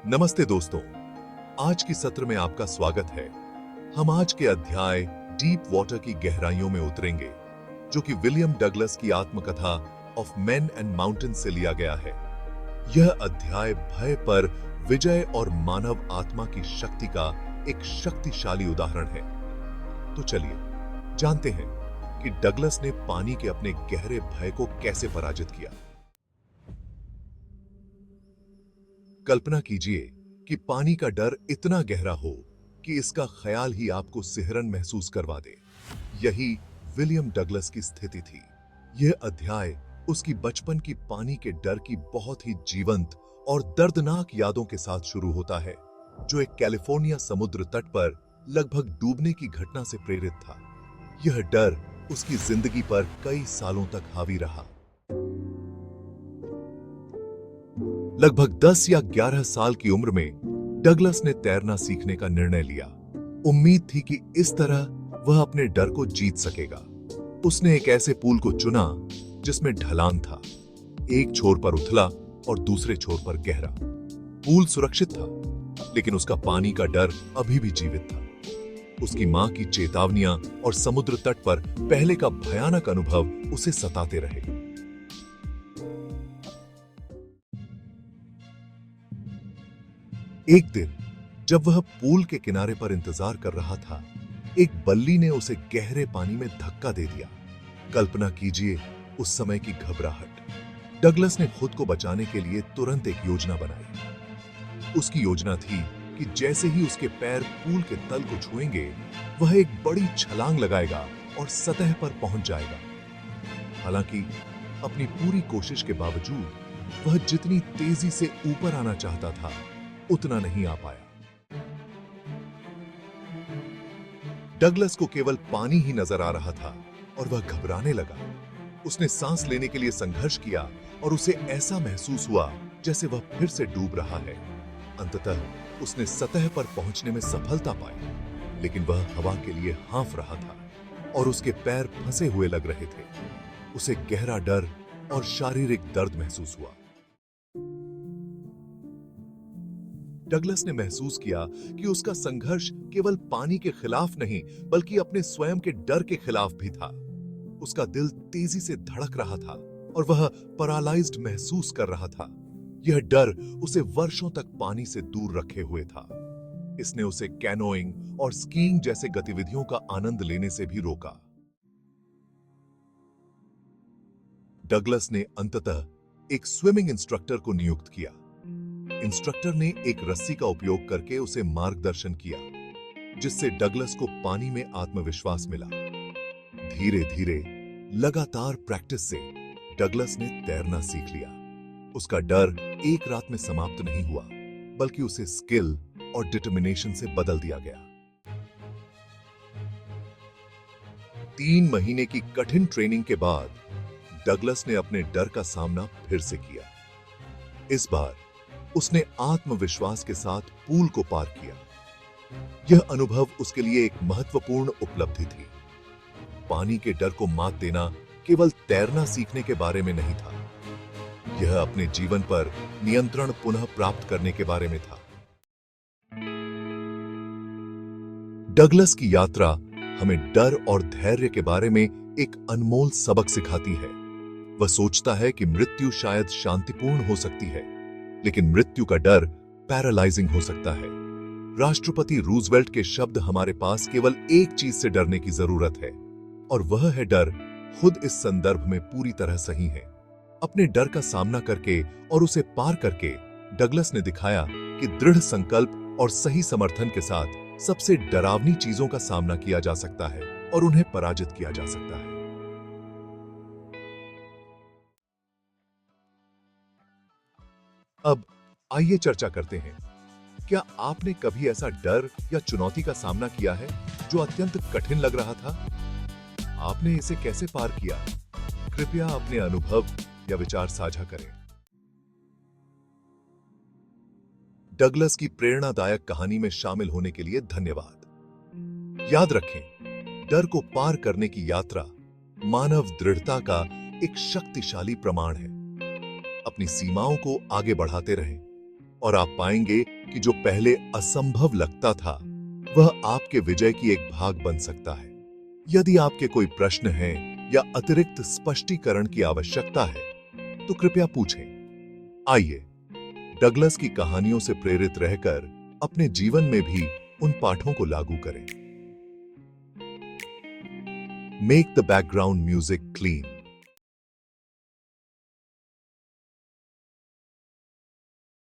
नमस्ते दोस्तों, आज की सत्र में आपका स्वागत है। हम आज के अध्याय डीप वाटर की गहराइयों में उतरेंगे, जो कि विलियम डगलस की आत्मकथा ऑफ मेन एंड माउंटेन से लिया गया है। यह अध्याय भय पर विजय और मानव आत्मा की शक्ति का एक शक्तिशाली उदाहरण है। तो चलिए जानते हैं कि डगलस ने पानी के अपने गहरे भय को कैसे पराजित किया। कल्पना कीजिए कि पानी का डर इतना गहरा हो कि इसका ख्याल ही आपको सिहरन महसूस करवा दे। यही विलियम डगलस की स्थिति थी। यह अध्याय उसकी बचपन की पानी के डर की बहुत ही जीवंत और दर्दनाक यादों के साथ शुरू होता है, जो एक कैलिफोर्निया समुद्र तट पर लगभग डूबने की घटना से प्रेरित था। यह डर उसकी जिंदगी पर कई सालों तक हावी रहा। लगभग 10 या 11 साल की उम्र में डगलस ने तैरना सीखने का निर्णय लिया। उम्मीद थी कि इस तरह वह अपने डर को जीत सकेगा। उसने एक ऐसे पूल को चुना जिसमें ढलान था, एक छोर पर उथला और दूसरे छोर पर गहरा। पूल सुरक्षित था, लेकिन उसका पानी का डर अभी भी जीवित था। उसकी मां की चेतावनियां और समुद्र तट पर पहले का भयानक अनुभव उसे सताते रहे। एक दिन जब वह पूल के किनारे पर इंतजार कर रहा था, एक बल्ली ने उसे गहरे पानी में धक्का दे दिया। कल्पना कीजिए उस समय की घबराहट। डगलस ने खुद को बचाने के लिए तुरंत एक योजना बनाई। उसकी योजना थी कि जैसे ही उसके पैर पूल के तल को छुएंगे, वह एक बड़ी छलांग लगाएगा और सतह पर पहुंच जाएगा। हालांकि अपनी पूरी कोशिश के बावजूद वह जितनी तेजी से ऊपर आना चाहता था, उतना नहीं आ पाया। डगलस को केवल पानी ही नजर आ रहा था और वह घबराने लगा। उसने सांस लेने के लिए संघर्ष किया और उसे ऐसा महसूस हुआ जैसे वह फिर से डूब रहा है। अंततः उसने सतह पर पहुंचने में सफलता पाई, लेकिन वह हवा के लिए हाँफ रहा था और उसके पैर फंसे हुए लग रहे थे। उसे गहरा डर और शारीरिक दर्द महसूस हुआ। डगलस ने महसूस किया कि उसका संघर्ष केवल पानी के खिलाफ नहीं, बल्कि अपने स्वयं के डर के खिलाफ भी था। उसका दिल तेजी से धड़क रहा था और वह पैरालाइज्ड महसूस कर रहा था। यह डर उसे वर्षों तक पानी से दूर रखे हुए था। इसने उसे कैनोइंग और स्कीइंग जैसे गतिविधियों का आनंद लेने से भी रोका। डगलस ने अंततः एक स्विमिंग इंस्ट्रक्टर को नियुक्त किया। इंस्ट्रक्टर ने एक रस्सी का उपयोग करके उसे मार्गदर्शन किया, जिससे डगलस को पानी में आत्मविश्वास मिला। धीरे धीरे लगातार प्रैक्टिस से डगलस ने तैरना सीख लिया। उसका डर एक रात में समाप्त नहीं हुआ, बल्कि उसे स्किल और डिटर्मिनेशन से बदल दिया गया। 3 महीने की कठिन ट्रेनिंग के बाद डगलस ने अपने डर का सामना फिर से किया। इस बार उसने आत्मविश्वास के साथ पूल को पार किया। यह अनुभव उसके लिए एक महत्वपूर्ण उपलब्धि थी। पानी के डर को मात देना केवल तैरना सीखने के बारे में नहीं था, यह अपने जीवन पर नियंत्रण पुनः प्राप्त करने के बारे में था। डगलस की यात्रा हमें डर और धैर्य के बारे में एक अनमोल सबक सिखाती है। वह सोचता है कि मृत्यु शायद शांतिपूर्ण हो सकती है, लेकिन मृत्यु का डर पैरालाइजिंग हो सकता है। राष्ट्रपति रूजवेल्ट के शब्द हमारे पास केवल एक चीज से डरने की जरूरत है, और वह है डर। खुद इस संदर्भ में पूरी तरह सही है। अपने डर का सामना करके और उसे पार करके डगलस ने दिखाया कि दृढ़ संकल्प और सही समर्थन के साथ सबसे डरावनी चीजों का सामना किया जा सकता है और उन्हें पराजित किया जा सकता है। अब आइए चर्चा करते हैं। क्या आपने कभी ऐसा डर या चुनौती का सामना किया है जो अत्यंत कठिन लग रहा था? आपने इसे कैसे पार किया? कृपया अपने अनुभव या विचार साझा करें। डगलस की प्रेरणादायक कहानी में शामिल होने के लिए धन्यवाद। याद रखें, डर को पार करने की यात्रा मानव दृढ़ता का एक शक्तिशाली प्रमाण है। अपनी सीमाओं को आगे बढ़ाते रहें और आप पाएंगे कि जो पहले असंभव लगता था वह आपके विजय की एक भाग बन सकता है। यदि आपके कोई प्रश्न हैं या अतिरिक्त स्पष्टीकरण की आवश्यकता है तो कृपया पूछें। आइए डगलस की कहानियों से प्रेरित रहकर अपने जीवन में भी उन पाठों को लागू करें। Make the background music clean.